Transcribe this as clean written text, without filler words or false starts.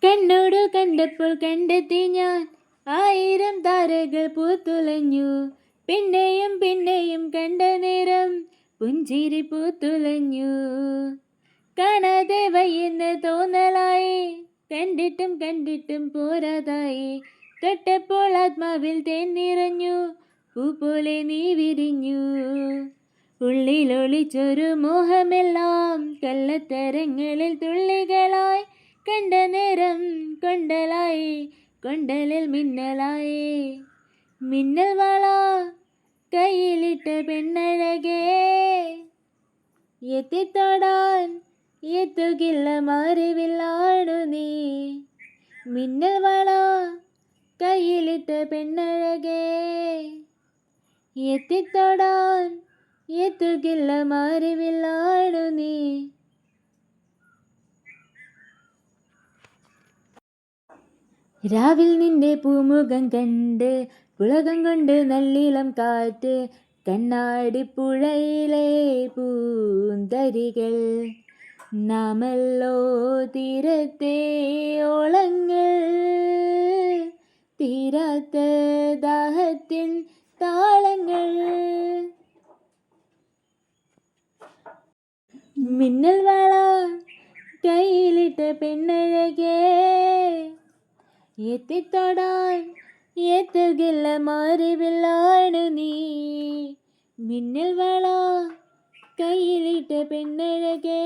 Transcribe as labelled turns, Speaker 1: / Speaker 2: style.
Speaker 1: കണ്ണോടു കണ്ടപ്പോൾ കണ്ടെത്തി ഞാൻ 1000 താരകൾ പൂത്തുലഞ്ഞു. പിന്നെയും പിന്നെയും കണ്ട നേരം പുഞ്ചിരി പൂത്തുലഞ്ഞു. കാണാതെ വയ്യെന്ന് തോന്നലായി, കണ്ടിട്ടും കണ്ടിട്ടും പോരാതായി. തൊട്ടപ്പോൾ ആത്മാവിൽ തേൻ നിറഞ്ഞു, പൂ പോലെ നീ വിരിഞ്ഞു. ഉള്ളിലൊളിച്ചൊരു മോഹമെല്ലാം കള്ളത്തരങ്ങളിൽ തുള്ളികളായി. കണ്ട നേരം കൊണ്ടലായി, കൊണ്ടലിൽ മിന്നലായി. മിന്നൽ വള കയ്യിലിട്ട പെണ്ണഴകേ, എത്തിത്തൊടാൻ എത്തുകില്ല മാറിവില്ലാടു നീ. മിന്നൽ വള കയ്യിലിട്ട പെണ്ണഴകേ, എത്തിത്തൊടാൻ എത്തുകില്ല മാറിവില്ലാടു നീ. രാവിൽ നിന്റെ പൂമുഖം കണ്ട് പുളകം കൊണ്ട് നല്ലിളം കാറ്റ്. കണ്ണാടിപ്പുഴയിലെ പൂന്തരികൾ, നാമല്ലോ തീരത്തെ ഓളങ്ങൾ. തീരാത്ത ദാഹത്തിൻ താളങ്ങൾ. മിന്നൽ വള കയ്യിലിട്ട പെണ്ണഴകേ, എത്തിത്തൊടാൻ എത്തുകില്ല മാറിവില്ലാടു നീ. മിന്നൽ വള കയ്യിലിട്ട പെണ്ണഴകേ.